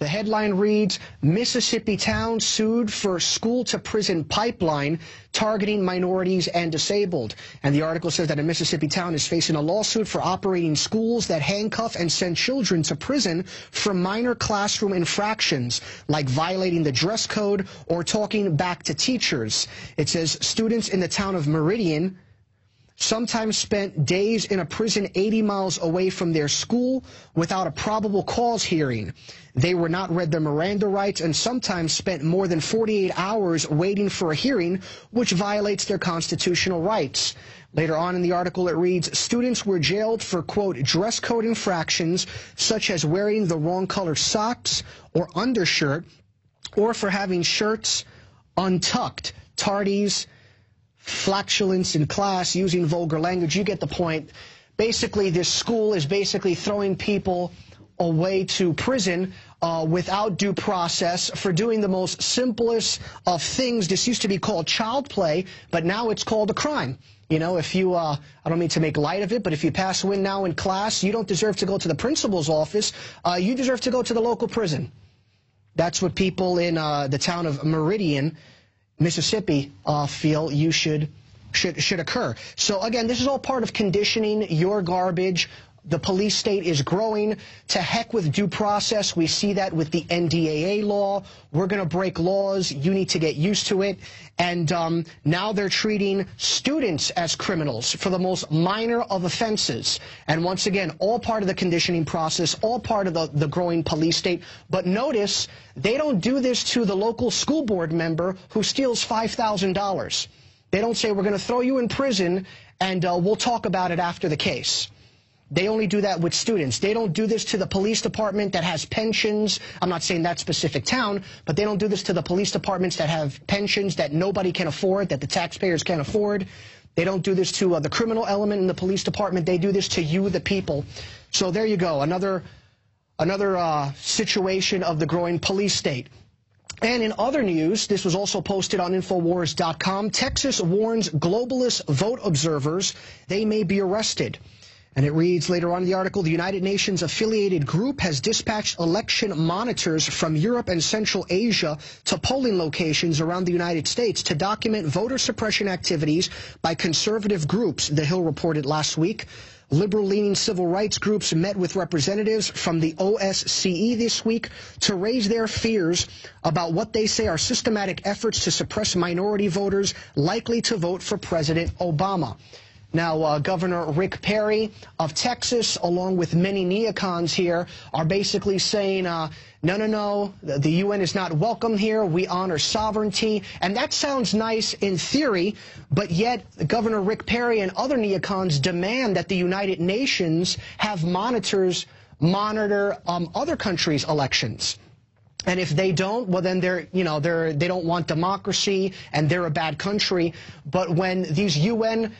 The headline reads, Mississippi town sued for school-to-prison pipeline targeting minorities and disabled. And the article says that a Mississippi town is facing a lawsuit for operating schools that handcuff and send children to prison for minor classroom infractions, like violating the dress code or talking back to teachers. It says students in the town of Meridian sometimes spent days in a prison 80 miles away from their school without a probable cause hearing. They were not read their Miranda rights and sometimes spent more than 48 hours waiting for a hearing, which violates their constitutional rights. Later on in the article, it reads, students were jailed for, quote, dress code infractions, such as wearing the wrong color socks or undershirt, or for having shirts untucked, tardies, flatulence in class, using vulgar language. You get the point. Basically, this school is basically throwing people away to prison without due process for doing the most simplest of things. This used to be called child play, but now it's called a crime. You know, if you, I don't mean to make light of it, but if you pass wind now in class, you don't deserve to go to the principal's office. You deserve to go to the local prison. That's what people in the town of Meridian, Mississippi, feel you should occur. So again, this is all part of conditioning your garbage. The police state is growing. To heck with due process. We see that with the NDAA law. We're going to break laws. You need to get used to it. And now they're treating students as criminals for the most minor of offenses. And once again, all part of the conditioning process, all part of the growing police state. But notice, they don't do this to the local school board member who steals $5,000. They don't say, we're going to throw you in prison and we'll talk about it after the case. They only do that with students. They don't do this to the police department that has pensions. I'm not saying that specific town, but they don't do this to the police departments that have pensions that nobody can afford, that the taxpayers can't afford. They don't do this to the criminal element in the police department. They do this to you, the people. So there you go, another situation of the growing police state. And in other news, this was also posted on Infowars.com, Texas warns globalist vote observers they may be arrested. And it reads later on in the article, the United Nations affiliated group has dispatched election monitors from Europe and Central Asia to polling locations around the United States to document voter suppression activities by conservative groups, The Hill reported last week. Liberal-leaning civil rights groups met with representatives from the OSCE this week to raise their fears about what they say are systematic efforts to suppress minority voters likely to vote for President Obama. Now, Governor Rick Perry of Texas, along with many neocons here, are basically saying, no, the UN is not welcome here. We honor sovereignty. And that sounds nice in theory, but yet Governor Rick Perry and other neocons demand that the United Nations have monitors monitor other countries' elections. And if they don't, well, then they don't want democracy and they're a bad country. But when these UN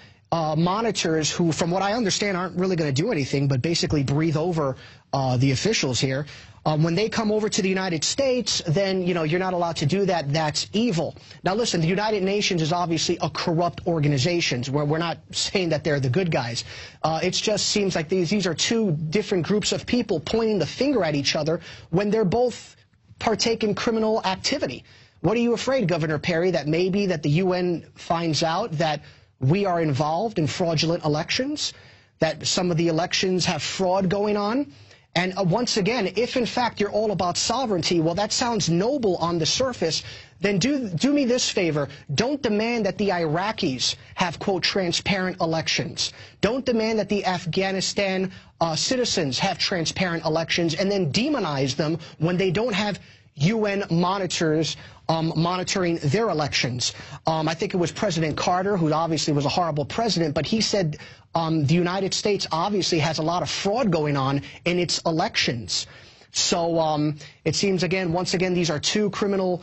monitors, who, from what I understand, aren't really going to do anything but basically breathe over the officials here, when they come over to the United States, then, you're not allowed to do that. That's evil. Now, listen, the United Nations is obviously a corrupt organization. Where we're not saying that they're the good guys. It just seems like these are two different groups of people pointing the finger at each other when they're both partake in criminal activity. What are you afraid, Governor Perry, that maybe that the UN finds out that we are involved in fraudulent elections, that some of the elections have fraud going on? And once again, if in fact you're all about sovereignty, well, that sounds noble on the surface, then do me this favor. Don't demand that the Iraqis have, quote, transparent elections. Don't demand that the Afghanistan citizens have transparent elections and then demonize them when they don't have UN monitors monitoring their elections. I think it was President Carter, who obviously was a horrible president, but he said the United States obviously has a lot of fraud going on in its elections. So it seems, once again, these are two criminal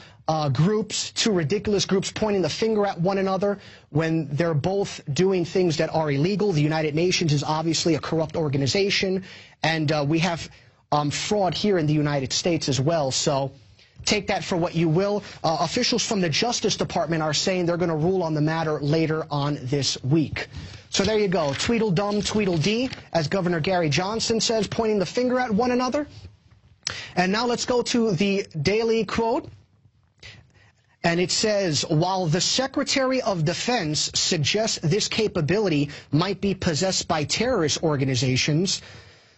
groups, two ridiculous groups pointing the finger at one another when they're both doing things that are illegal. The United Nations is obviously a corrupt organization, and we have fraud here in the United States as well. So take that for what you will. Officials from the Justice Department are saying they're going to rule on the matter later on this week. So there you go. Tweedledum, Tweedledee, as Governor Gary Johnson says, pointing the finger at one another. And now let's go to the daily quote. And it says, while the Secretary of Defense suggests this capability might be possessed by terrorist organizations,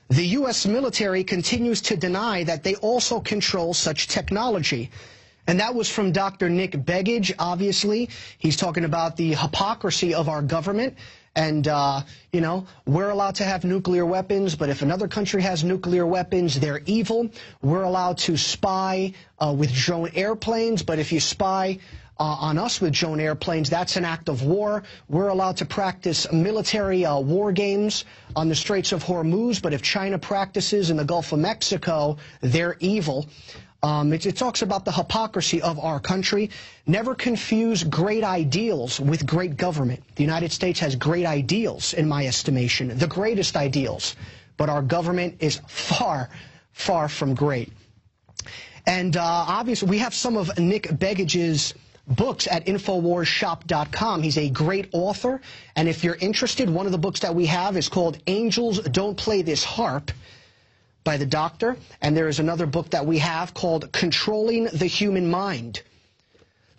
the U.S. military continues to deny that they also control such technology. And that was from Dr. Nick Begich, obviously. He's talking about the hypocrisy of our government. And, you know, we're allowed to have nuclear weapons, but if another country has nuclear weapons, they're evil. We're allowed to spy with drone airplanes, but if you spy on us with drone airplanes, that's an act of war. We're allowed to practice military war games on the Straits of Hormuz, but if China practices in the Gulf of Mexico, they're evil. It talks about the hypocrisy of our country. Never confuse great ideals with great government. The United States has great ideals, in my estimation, the greatest ideals. But our government is far, far from great. And obviously, we have some of Nick Begich's books at InfoWarsShop.com. He's a great author. And if you're interested, one of the books that we have is called Angels Don't Play This Harp, by the doctor, and there is another book that we have called Controlling the Human Mind.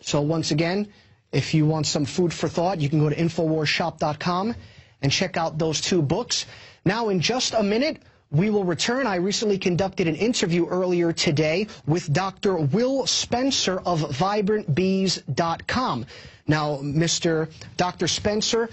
So once again, if you want some food for thought, you can go to InfoWarsShop.com and check out those two books. Now, in just a minute, we will return. I recently conducted an interview earlier today with Dr. Will Spencer of VibrantBees.com. Now, Dr. Spencer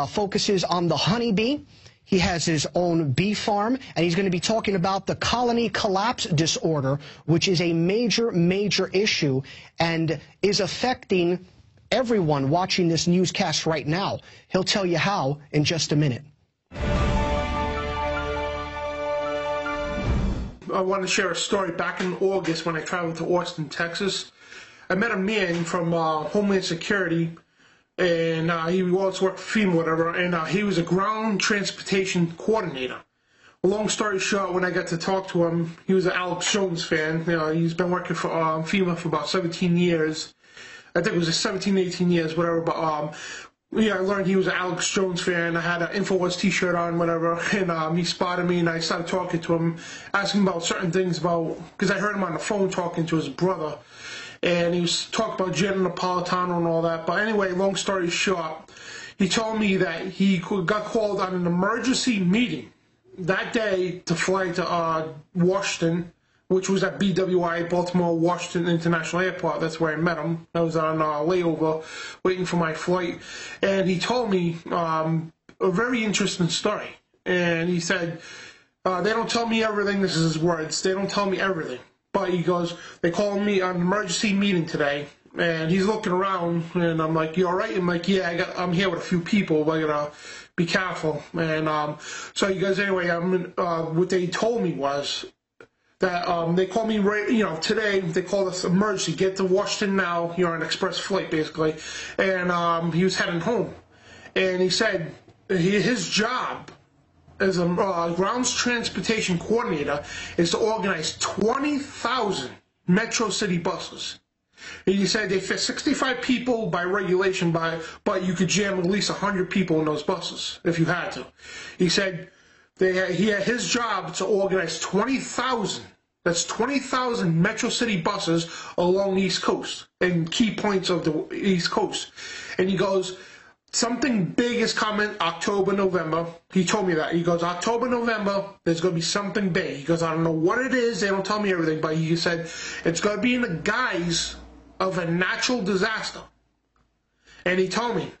focuses on the honeybee. He has his own bee farm, and he's going to be talking about the colony collapse disorder, which is a major, major issue and is affecting everyone watching this newscast right now. He'll tell you how in just a minute. I want to share a story. Back in August when I traveled to Austin, Texas, I met a man from Homeland Security, and he also worked for FEMA, whatever, and he was a ground transportation coordinator. Long story short, when I got to talk to him, he was an Alex Jones fan. You know, he's been working for FEMA for about 17 years. I think it was 17, 18 years, whatever, but yeah, I learned he was an Alex Jones fan. I had an InfoWars t-shirt on, whatever, and he spotted me, and I started talking to him, asking about certain things because I heard him on the phone talking to his brother, and he was talking about Gianni Napolitano and all that. But anyway, long story short, he told me that he got called on an emergency meeting that day to fly to Washington, which was at BWI, Baltimore Washington International Airport. That's where I met him. I was on layover waiting for my flight. And he told me a very interesting story. And he said, they don't tell me everything. This is his words. They don't tell me everything. But he goes, they called me on an emergency meeting today. And he's looking around, and I'm like, you all right? I'm like, yeah, I'm here with a few people, but, you know, be careful. And so he goes, anyway, what they told me was that they called me right, you know, today. They called us emergency. Get to Washington now. You're on an express flight, basically. And he was heading home. And he said his job as a grounds transportation coordinator is to organize 20,000 Metro City buses. And he said they fit 65 people by regulation, but you could jam at least 100 people in those buses if you had to. He said he had his job to organize 20,000. That's 20,000 Metro City buses along the East Coast and key points of the East Coast. And he goes, something big is coming October, November. He told me that. He goes, October, November, there's going to be something big. He goes, I don't know what it is. They don't tell me everything. But he said it's going to be in the guise of a natural disaster. And he told me,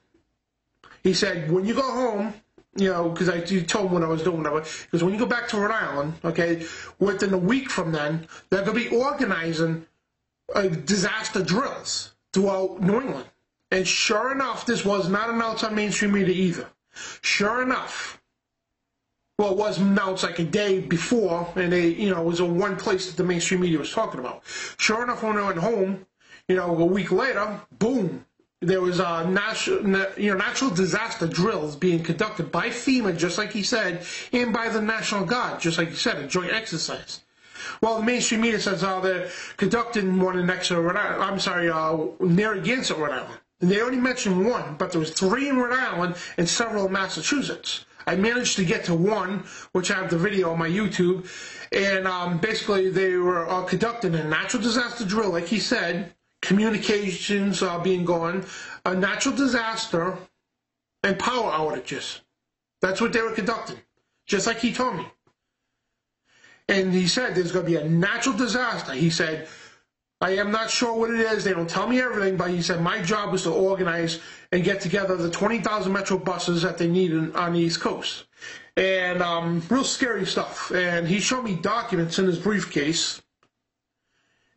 he said, when you go home, you know, because I told him what I was doing, because when you go back to Rhode Island, okay, within a week from then, they're going to be organizing disaster drills throughout New England. And sure enough, this was not announced on mainstream media either. Sure enough, well, it was announced like a day before, and it was in one place that the mainstream media was talking about. Sure enough, when I went home, a week later, boom, there was natural disaster drills being conducted by FEMA, just like he said, and by the National Guard, just like he said, a joint exercise. Well, the mainstream media says they're conducting one in Rhode Island. Narragansett, Rhode Island. And they only mentioned one, but there was 3 in Rhode Island and several in Massachusetts. I managed to get to one, which I have the video on my YouTube, and basically they were conducting a natural disaster drill, like he said, communications being gone, a natural disaster, and power outages. That's what they were conducting, just like he told me. And he said there's going to be a natural disaster. He said, I am not sure what it is. They don't tell me everything, but he said my job is to organize and get together the 20,000 Metro buses that they need on the East Coast. And real scary stuff. And he showed me documents in his briefcase.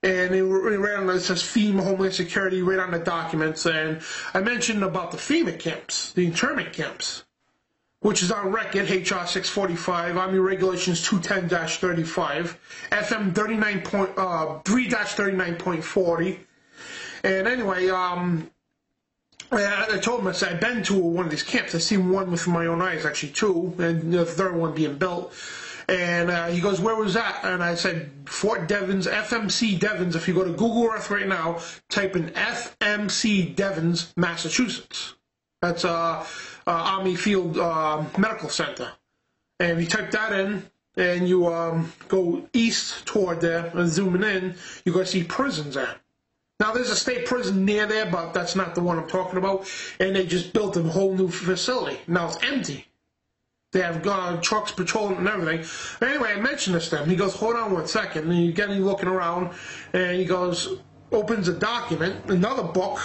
And he ran, it says FEMA, Homeland Security, right on the documents. And I mentioned about the FEMA camps, the internment camps, which is on record, HR 645, Army Regulations 210-35, FM 3-39.40. And anyway, I told him, I said, I've been to one of these camps. I've seen one with my own eyes, actually two, and the third one being built. And he goes, where was that? And I said, Fort Devens, FMC Devens. If you go to Google Earth right now, type in FMC Devens, Massachusetts. That's Army Field Medical Center. And you type that in, and you go east toward there, and zooming in, you're going to see prisons there. Now, there's a state prison near there, but that's not the one I'm talking about. And they just built a whole new facility. Now it's empty. They have trucks patrolling and everything. But anyway, I mentioned this to him. He goes, hold on 1 second. And you get him looking around, and he goes, opens a document, another book,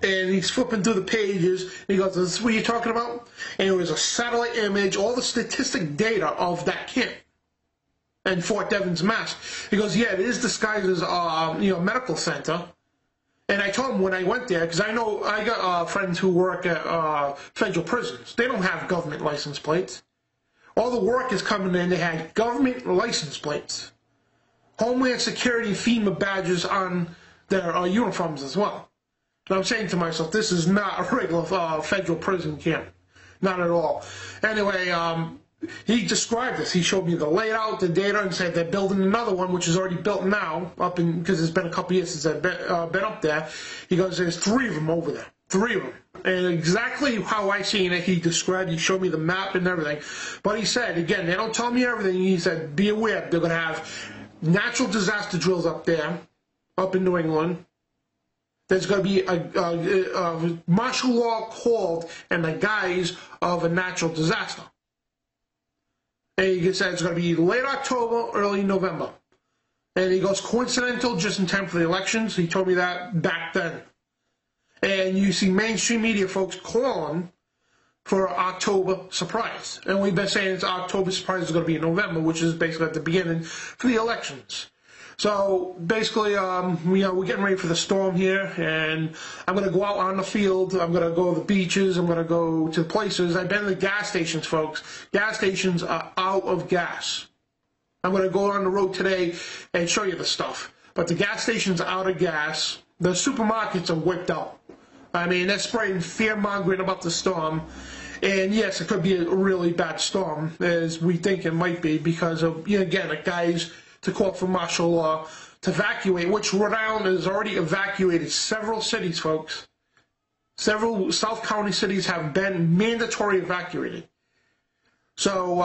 and he's flipping through the pages. And he goes, is this what you're talking about? And it was a satellite image, all the statistic data of that camp in Fort Devens, Mass. He goes, yeah, it is disguised as medical center. And I told him when I went there, because I know I got friends who work at federal prisons. They don't have government license plates. All the work is coming in. They had government license plates, Homeland Security, FEMA badges on their uniforms as well. And I'm saying to myself, this is not a regular federal prison camp. Not at all. Anyway, he described this. He showed me the layout, the data, and said they're building another one, which is already built now, because it's been a couple years since I've been up there. He goes, there's 3 of them over there. 3 of them. And exactly how I seen it, he described, he showed me the map and everything. But he said, again, they don't tell me everything. He said, be aware, they're going to have natural disaster drills up there, up in New England. There's going to be a martial law called in the guise of a natural disaster. And he said it's going to be late October, early November. And he goes, coincidental, just in time for the elections. He told me that back then. And you see mainstream media folks calling for October surprise. And we've been saying it's October surprise is going to be in November, which is basically at the beginning for the elections. So basically, we're getting ready for the storm here, and I'm going to go out on the field. I'm going to go to the beaches. I'm going to go to places. I've been to the gas stations, folks. Gas stations are out of gas. I'm going to go on the road today and show you the stuff. But the gas stations are out of gas. The supermarkets are wiped out. I mean, they're spraying fear-mongering about the storm. And yes, it could be a really bad storm, as we think it might be, because of, again, the guys to call for martial law to evacuate, which Rhode Island has already evacuated several cities, folks. Several South County cities have been mandatory evacuated. So,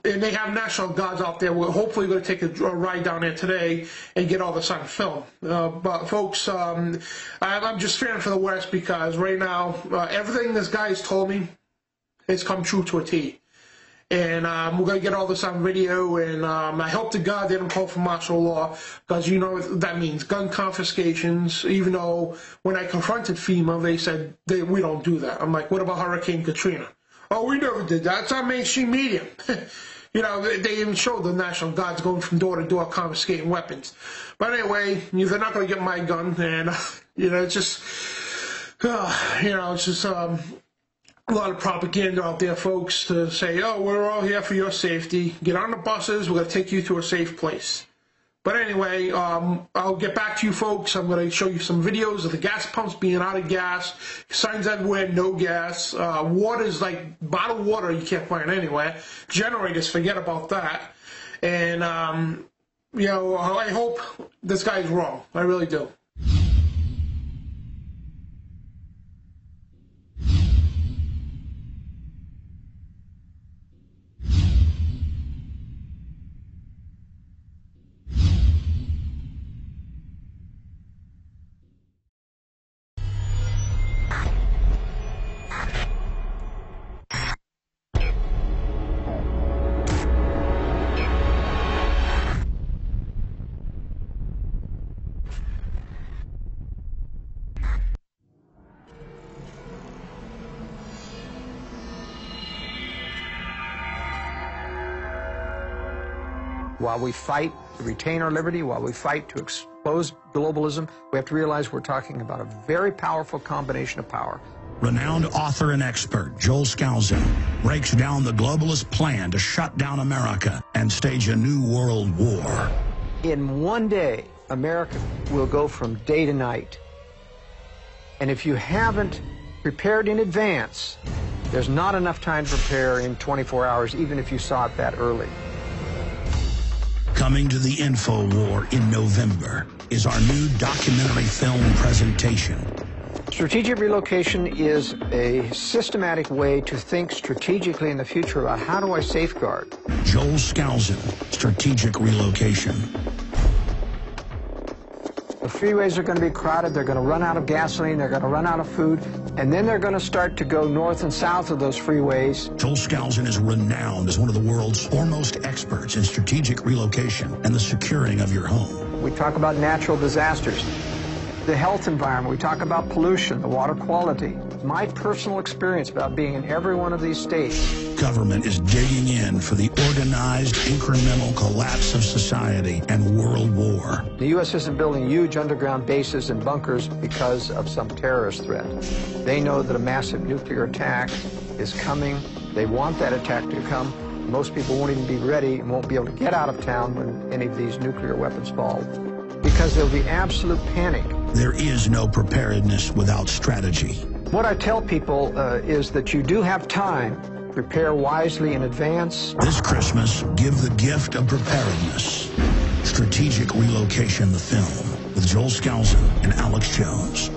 and they have National Guards out there. We're hopefully going to take a ride down there today and get all this on film. But folks, I'm just fearing for the worst, because right now, everything this guy has told me has come true to a T. And we're going to get all this on video, and I hope to God they don't call for martial law, because you know that means gun confiscations, even though when I confronted FEMA, they said we don't do that. I'm like, what about Hurricane Katrina? Oh, we never did that. It's on mainstream media. They even showed the National Guards going from door to door confiscating weapons. But anyway, they're not going to get my gun, and, it's just, it's just, a lot of propaganda out there, folks, to say, oh, we're all here for your safety. Get on the buses. We're going to take you to a safe place. But anyway, I'll get back to you, folks. I'm going to show you some videos of the gas pumps being out of gas. Signs everywhere, no gas. Water's like bottled water you can't find anywhere. Generators, forget about that. And, I hope this guy's wrong. I really do. While we fight to retain our liberty, while we fight to expose globalism, we have to realize we're talking about a very powerful combination of power. Renowned author and expert Joel Skousen breaks down the globalist plan to shut down America and stage a new world war. In one day, America will go from day to night. And if you haven't prepared in advance, there's not enough time to prepare in 24 hours, even if you saw it that early. Coming to the InfoWar in November is our new documentary film presentation. Strategic relocation is a systematic way to think strategically in the future about how do I safeguard. Joel Skousen, Strategic Relocation. The freeways are going to be crowded, they're going to run out of gasoline, they're going to run out of food, and then they're going to start to go north and south of those freeways. Joel Skousen is renowned as one of the world's foremost experts in strategic relocation and the securing of your home. We talk about natural disasters, the health environment, we talk about pollution, the water quality. My personal experience about being in every one of these states. Government is digging in for the organized, incremental collapse of society and world war. The U.S. isn't building huge underground bases and bunkers because of some terrorist threat. They know that a massive nuclear attack is coming. They want that attack to come. Most people won't even be ready and won't be able to get out of town when any of these nuclear weapons fall, because there'll be absolute panic. There is no preparedness without strategy. What I tell people is that you do have time. Prepare wisely in advance. This Christmas, give the gift of preparedness. Strategic Relocation, the film, with Joel Skousen and Alex Jones.